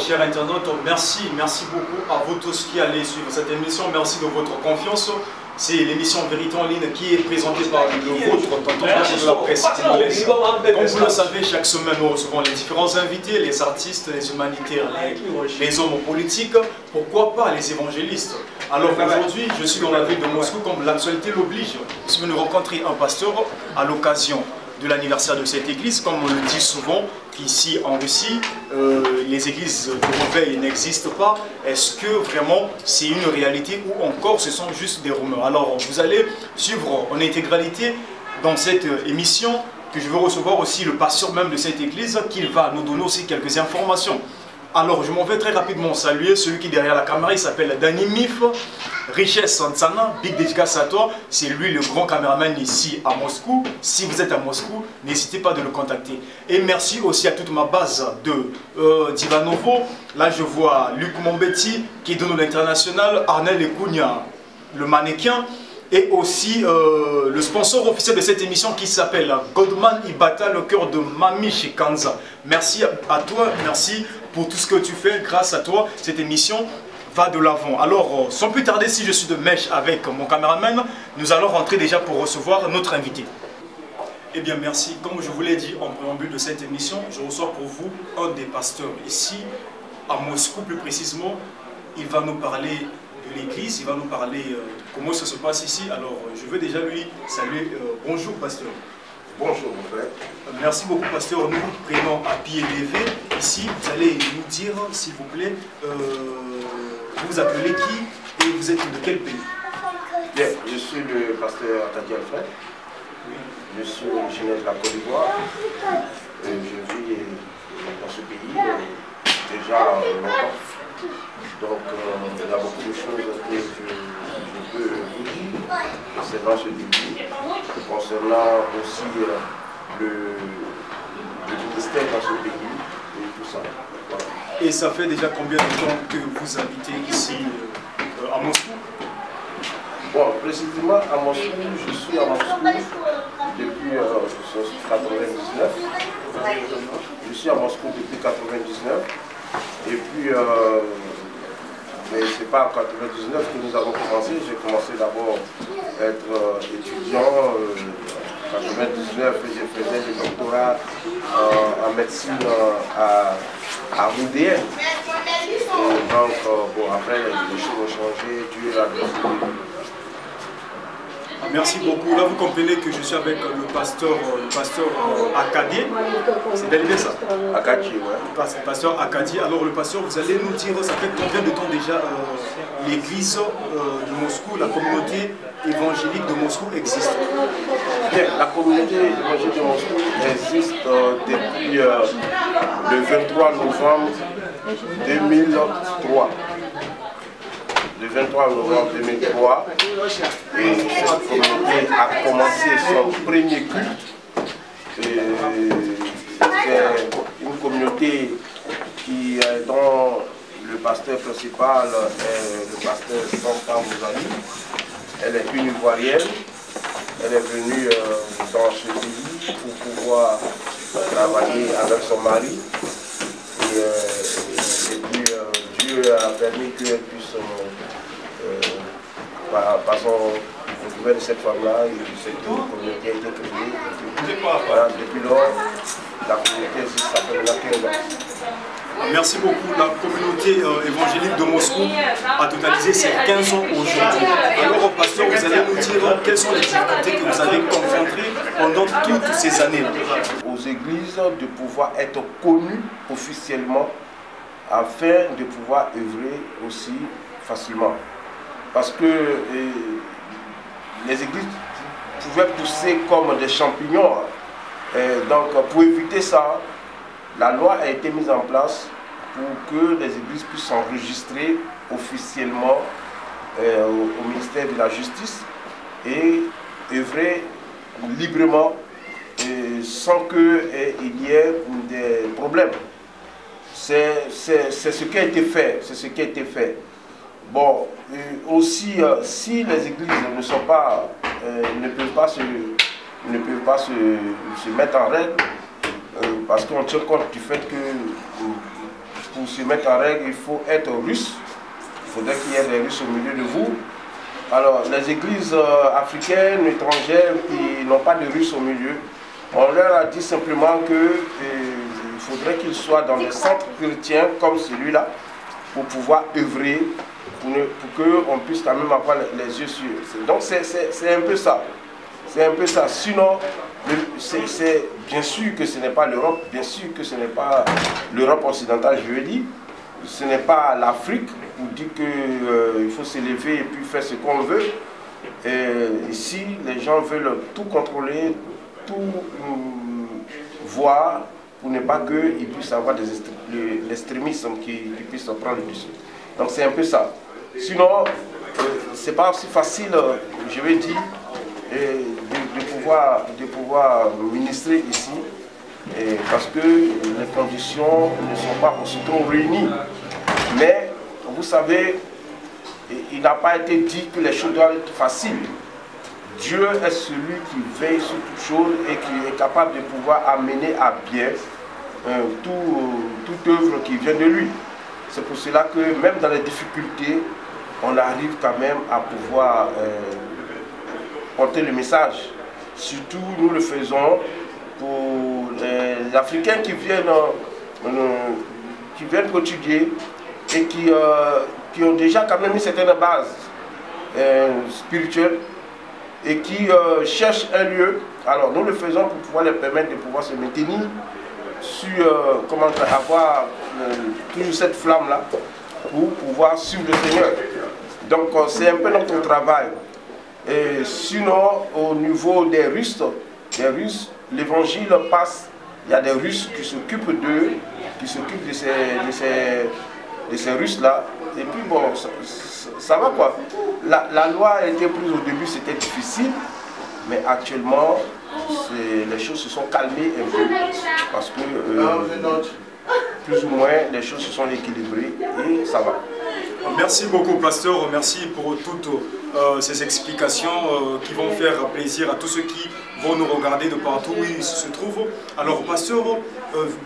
chers internautes, merci beaucoup à vous tous qui allez suivre cette émission. Merci de votre confiance. C'est l'émission Vérité en ligne qui est présentée par le vôtre, tonton de la presse congolaise. Comme vous le savez, chaque semaine nous recevons les différents invités, les artistes, les humanitaires, les hommes politiques, pourquoi pas les évangélistes. Alors aujourd'hui, je suis dans la ville de Moscou comme l'actualité l'oblige. Je suis venu rencontrer un pasteur à l'occasion de l'anniversaire de cette église. Comme on le dit souvent, qu'ici en Russie, les églises de réveil n'existent pas. Est-ce que vraiment c'est une réalité ou encore ce sont juste des rumeurs? Alors vous allez suivre en intégralité dans cette émission que je veux recevoir aussi le pasteur même de cette église qui va nous donner aussi quelques informations. Alors je m'en vais très rapidement saluer celui qui est derrière la caméra, il s'appelle Danny Mif, Richesse Sansana, big dédicace à toi, c'est lui le grand caméraman ici à Moscou. Si vous êtes à Moscou, n'hésitez pas de le contacter. Et merci aussi à toute ma base de d'Ivanovo. Là je vois Luc Mombetti qui est de l'international, Arnel Ekounia, le mannequin. Et aussi le sponsor officiel de cette émission qui s'appelle Godman Ibata, le cœur de Mami chez Kanza. Merci à toi, merci pour tout ce que tu fais. Grâce à toi, cette émission va de l'avant. Alors, sans plus tarder, si je suis de mèche avec mon caméraman, nous allons rentrer déjà pour recevoir notre invité. Eh bien, merci. Comme je vous l'ai dit en préambule de cette émission, je reçois pour vous un des pasteurs ici, à Moscou plus précisément. Il va nous parler de l'église, il va nous parler de comment ça se passe ici. Alors, je veux déjà lui saluer. Bonjour, pasteur. Bonjour, mon frère. Merci beaucoup, pasteur. Nous vous prenons à pied levé. Ici, vous allez nous dire, s'il vous plaît, vous vous appelez qui et vous êtes de quel pays? Bien, je suis le pasteur Tati Alfred. Oui. Je suis originaire de la Côte d'Ivoire. Je vis dans ce pays déjà longtemps. Donc, il y a beaucoup de choses que je peux vous dire concernant ce début, concernant aussi le ministère dans ce pays et tout ça. Voilà. Et ça fait déjà combien de temps que vous habitez ici à Moscou? Bon, précisément à Moscou, je suis à Moscou depuis 1999. Je suis à Moscou depuis 1999. Et puis, mais ce n'est pas en 1999 que nous avons commencé. J'ai commencé d'abord à être étudiant. En 1999, je faisais le doctorat en médecine à Roudéenne. Et donc, bon, après, les choses ont changé. Dieu l'a décidé. Merci beaucoup. Là, vous comprenez que je suis avec le pasteur Akadi. C'est bel et bien ça? Akadi, oui. Le pasteur Akadi. Alors, le pasteur, vous allez nous dire, ça fait combien de temps déjà l'église de Moscou, la communauté évangélique de Moscou existe? Bien, la communauté évangélique de Moscou existe depuis le 23 novembre 2003. Le 23 novembre 2003, et cette communauté a commencé son premier culte. C'est une communauté dont le pasteur principal est le pasteur Santa Mouzani. Elle est une Ivoirienne. Elle est venue dans ce pays pour pouvoir travailler avec son mari. Et puis Dieu a permis qu'elle puisse par son de cette femme-là, cette communauté a été créée. Voilà, depuis lors, la communauté existe, ça fait maintenant 15 ans. Merci beaucoup. La communauté évangélique de Moscou a totalisé ses 15 ans aujourd'hui. Alors, pasteur, vous allez nous dire quelles sont les difficultés que vous avez confrontées pendant toutes ces années. Aux églises de pouvoir être connues officiellement afin de pouvoir œuvrer aussi facilement. Parce que les églises pouvaient pousser comme des champignons. Donc pour éviter ça, la loi a été mise en place pour que les églises puissent s'enregistrer officiellement au ministère de la Justice et œuvrer librement sans qu'il y ait des problèmes. C'est ce qui a été fait. C'est ce qui a été fait. Bon, aussi, si les églises ne sont pas, ne peuvent pas se mettre en règle, parce qu'on tient compte du fait que pour se mettre en règle, il faut être russe. Il faudrait qu'il y ait des Russes au milieu de vous. Alors, les églises africaines, étrangères, qui n'ont pas de Russes au milieu, on leur a dit simplement qu'il faudrait qu'ils soient dans des centres chrétiens comme celui-là, pour pouvoir œuvrer, pour qu'on puisse quand même avoir les yeux sur eux. Donc, c'est un peu ça. C'est un peu ça. Sinon, c'est bien sûr que ce n'est pas l'Europe, bien sûr que ce n'est pas l'Europe occidentale, je veux dire. Ce n'est pas l'Afrique où on dit qu'il faut s'élever et puis faire ce qu'on veut. Ici, les gens veulent tout contrôler, tout voir pour ne pas qu'il puisse avoir l'extrémisme qui puisse prendre le dessus. Donc c'est un peu ça. Sinon, c'est pas aussi facile, je vais dire, de pouvoir ministrer ici. Parce que les conditions ne sont pas aussitôt réunies. Mais, vous savez, il n'a pas été dit que les choses doivent être faciles. Dieu est celui qui veille sur toutes choses et qui est capable de pouvoir amener à bien toute œuvre qui vient de lui. C'est pour cela que même dans les difficultés, on arrive quand même à pouvoir porter le message. Surtout, nous le faisons pour les Africains qui viennent Portugais et qui ont déjà quand même une certaine base spirituelle et qui cherchent un lieu. Alors nous le faisons pour pouvoir les permettre de pouvoir se maintenir sur comment avoir toujours cette flamme là pour pouvoir suivre le Seigneur. Donc c'est un peu notre travail. Et sinon, au niveau des Russes, l'évangile passe. Il y a des Russes qui s'occupent d'eux, qui s'occupent de ces Russes-là. Et puis bon, ça va quoi. La loi a été prise au début, c'était difficile. Mais actuellement, les choses se sont calmées un peu. Parce que plus ou moins, les choses se sont équilibrées et ça va. Merci beaucoup, pasteur. Merci pour toutes ces explications qui vont faire plaisir à tous ceux qui vont nous regarder de partout où ils se trouvent. Alors, pasteur,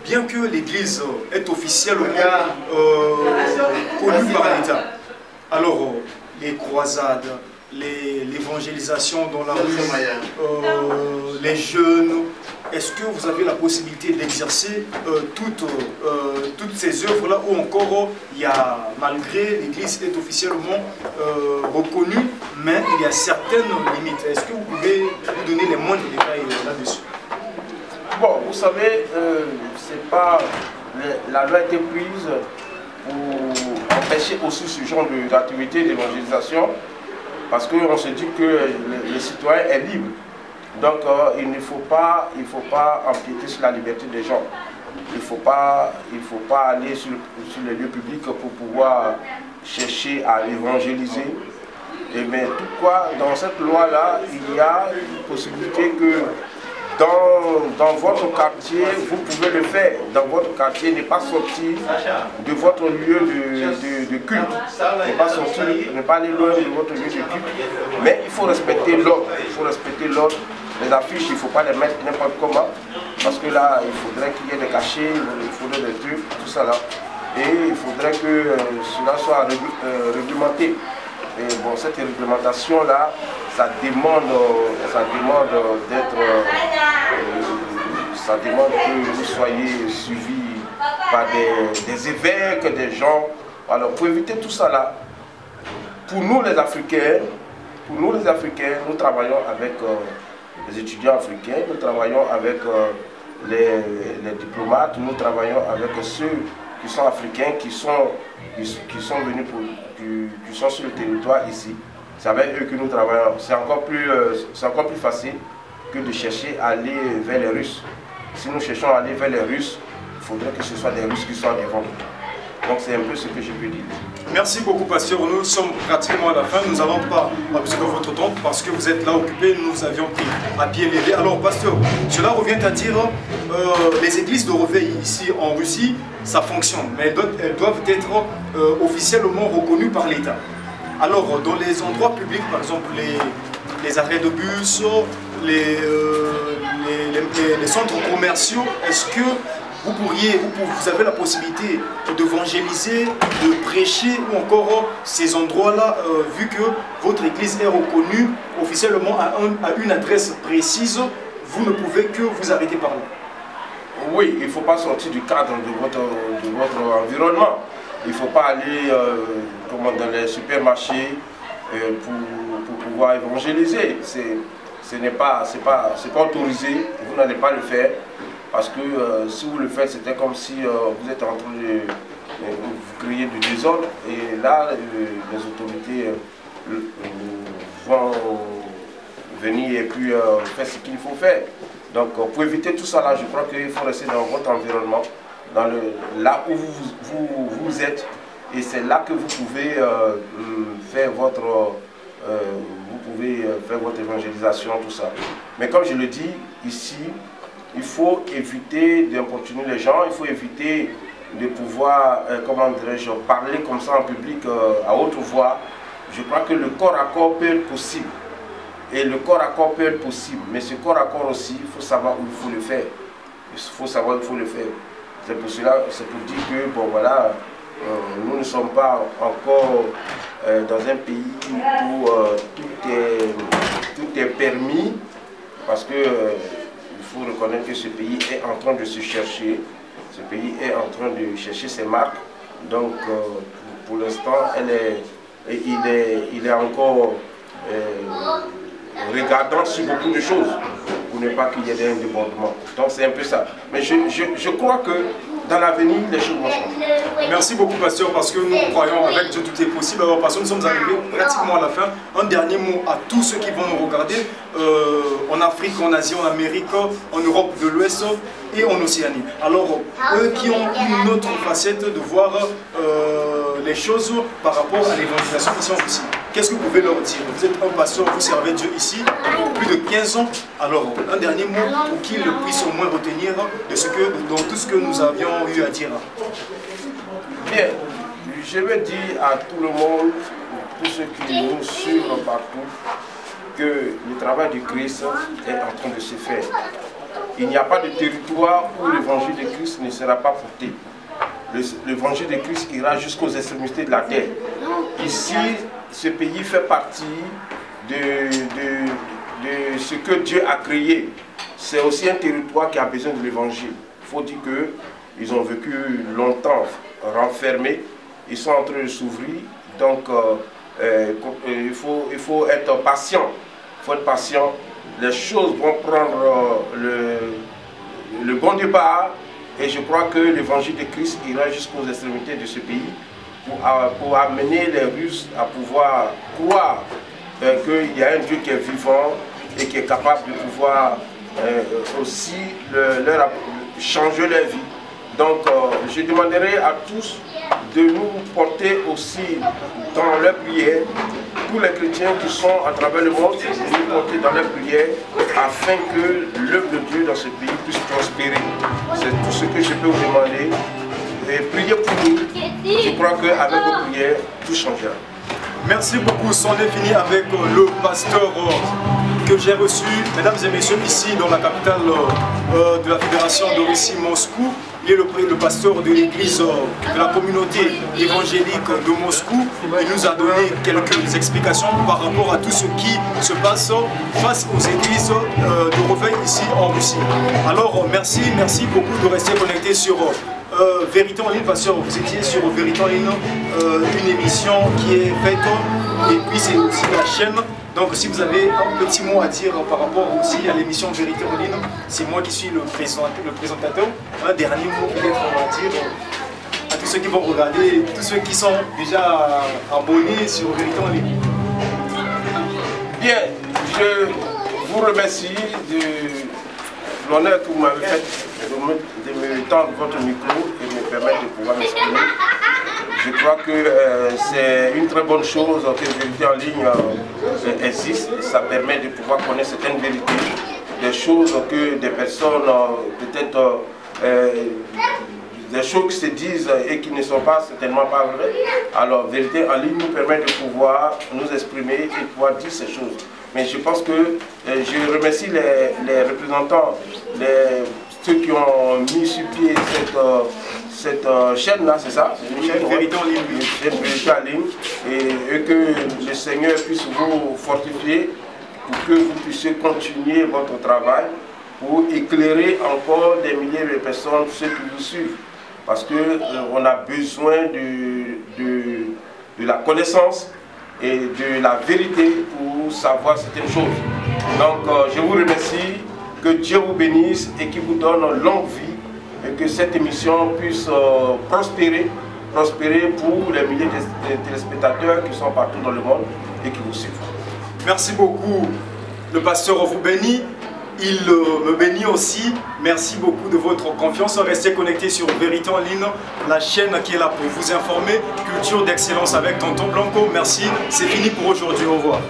bien que l'Église est officiellement connue par l'État, alors les croisades, l'évangélisation dans la rue, les jeunes, est-ce que vous avez la possibilité d'exercer toutes ces œuvres-là où encore il y a, malgré l'Église est officiellement reconnue, mais il y a certaines limites. Est-ce que vous pouvez nous donner les moindres détails là-dessus? Bon, vous savez, c'est pas la loi a été prise pour empêcher aussi ce genre d'activité d'évangélisation, parce qu'on se dit que le citoyen est libre. Donc il ne faut pas empiéter sur la liberté des gens. Il ne faut pas aller sur les lieux publics pour pouvoir chercher à évangéliser. Mais toutefois, dans cette loi-là, il y a une possibilité que dans votre quartier, vous pouvez le faire. Dans votre quartier, ne pas sortir de votre lieu de culte. Ne pas aller loin de votre lieu de culte. Mais il faut respecter l'ordre. Il faut respecter l'ordre. Les affiches, il ne faut pas les mettre n'importe comment. Parce que là, il faudrait qu'il y ait des cachets, il faudrait des trucs, tout ça là. Et il faudrait que cela soit réglementé. Et bon, cette réglementation-là, ça demande que vous soyez suivis par des évêques, des gens. Alors, pour éviter tout ça là, pour nous les Africains, nous travaillons avec les étudiants africains, nous travaillons avec les diplomates, nous travaillons avec ceux qui sont africains, qui sont venus qui sont sur le territoire ici. C'est avec eux que nous travaillons. C'est encore plus facile que de chercher à aller vers les Russes. Si nous cherchons à aller vers les Russes, il faudrait que ce soit des Russes qui soient devant. Donc c'est un peu ce que je peux dire. Merci beaucoup, pasteur. Nous sommes pratiquement à la fin. Nous n'avons pas besoin de votre temps parce que vous êtes là occupé. Nous avions pris à pied levé. Alors, pasteur, cela revient à dire les églises de réveil ici en Russie, ça fonctionne, mais elles doivent être officiellement reconnues par l'État. Alors, dans les endroits publics, par exemple les arrêts de bus, les centres commerciaux, est-ce que vous avez la possibilité d'évangéliser, de prêcher ou encore ces endroits-là, vu que votre église est reconnue officiellement à une adresse précise, vous ne pouvez que vous arrêter par là. Oui, il ne faut pas sortir du cadre de votre environnement. Il ne faut pas aller dans les supermarchés pour pouvoir évangéliser. Ce n'est pas autorisé, vous n'allez pas le faire. Parce que si vous le faites, c'était comme si vous êtes en train de vous créer du désordre. Et là, les autorités vont venir et puis faire ce qu'il faut faire. Donc pour éviter tout ça, là, je crois qu'il faut rester dans votre environnement, là où vous êtes. Et c'est là que vous pouvez faire votre évangélisation, tout ça. Mais comme je le dis, ici, il faut éviter d'importuner les gens, il faut éviter de pouvoir, comment dirais-je, parler comme ça en public à haute voix. Je crois que le corps à corps peut être possible. Et le corps à corps peut être possible. Mais ce corps à corps aussi, il faut savoir où il faut le faire. Il faut savoir où il faut le faire. C'est pour cela, c'est pour dire que, bon voilà, nous ne sommes pas encore dans un pays où tout est permis. Parce que il faut reconnaître que ce pays est en train de se chercher. Ce pays est en train de chercher ses marques. Donc, pour l'instant, il est encore regardant sur beaucoup de choses pour ne pas qu'il y ait des débordements. Donc, c'est un peu ça. Mais je crois que dans l'avenir, les choses vont changer. Merci beaucoup, pasteur, parce que nous croyons avec Dieu tout est possible. Alors, parce que nous sommes arrivés pratiquement à la fin. Un dernier mot à tous ceux qui vont nous regarder en Afrique, en Asie, en Amérique, en Europe de l'Ouest et en Océanie. Alors, eux qui ont une autre facette de voir les choses par rapport à l'évangélisation ici en Russie. Qu'est-ce que vous pouvez leur dire? Vous êtes un pasteur, vous servez Dieu ici, plus de 15 ans. Alors, un dernier mot pour qu'ils puissent au moins retenir dans tout ce que nous avions eu à dire. Bien, je veux dire à tout le monde, tous ceux qui nous suivent partout, que le travail du Christ est en train de se faire. Il n'y a pas de territoire où l'évangile de Christ ne sera pas porté. L'évangile de Christ ira jusqu'aux extrémités de la terre. Ici, ce pays fait partie de ce que Dieu a créé. C'est aussi un territoire qui a besoin de l'évangile. Il faut dire qu'ils ont vécu longtemps renfermés. Ils sont en train de s'ouvrir. Donc, il faut être patient. Il faut être patient. Les choses vont prendre le bon départ. Et je crois que l'évangile de Christ ira jusqu'aux extrémités de ce pays pour amener les Russes à pouvoir croire qu'il y a un Dieu qui est vivant et qui est capable de pouvoir aussi changer leur vie. Donc je demanderai à tous de nous porter aussi dans leur prière, tous les chrétiens qui sont à travers le monde, de nous porter dans leur prière afin que l'œuvre de Dieu dans ce pays puisse prospérer. C'est tout ce que je peux vous demander. Et priez pour nous. Je crois qu'avec vos prières, tout changera. Merci beaucoup. C'en est fini avec le pasteur que j'ai reçu, mesdames et messieurs, ici dans la capitale de la Fédération de Russie, Moscou. Il est le pasteur de l'église de la communauté évangélique de Moscou. Il nous a donné quelques explications par rapport à tout ce qui se passe face aux églises de réveil ici en Russie. Alors merci beaucoup de rester connectés sur Vérité en ligne, pasteur. Vous étiez sur Vérité en ligne, une émission qui est faite, et puis c'est aussi la chaîne. Donc si vous avez un petit mot à dire par rapport aussi à l'émission Vérité en ligne, c'est moi qui suis le présentateur. Un dernier mot peut-être à dire à tous ceux qui vont regarder, tous ceux qui sont déjà abonnés sur Vérité en ligne. Bien, je vous remercie de l'honneur que vous m'avez fait de me tendre votre micro et me permettre de pouvoir m'exprimer. Je crois que c'est une très bonne chose que Vérité en ligne existe. Ça permet de pouvoir connaître certaines vérités, des choses que des personnes peut-être des choses qui se disent et qui ne sont pas certainement pas vraies. Alors Vérité en ligne nous permet de pouvoir nous exprimer et de pouvoir dire ces choses. Mais je pense que je remercie les représentants, les ceux qui ont mis sur pied cette chaîne-là, c'est ça? C'est une chaîne Vérité en ligne. Une vérité en ligne. Et que le Seigneur puisse vous fortifier pour que vous puissiez continuer votre travail pour éclairer encore des milliers de personnes, ceux qui vous suivent. Parce qu'on a besoin de la connaissance et de la vérité pour savoir certaines choses. Donc je vous remercie, que Dieu vous bénisse et qu'il vous donne longue vie et que cette émission puisse prospérer pour les milliers de téléspectateurs qui sont partout dans le monde et qui vous suivent. Merci beaucoup. Le pasteur vous bénit. Il me bénit aussi. Merci beaucoup de votre confiance. Restez connectés sur Vérité en ligne, la chaîne qui est là pour vous informer. Culture d'excellence avec Tonton Blanco. Merci. C'est fini pour aujourd'hui. Au revoir.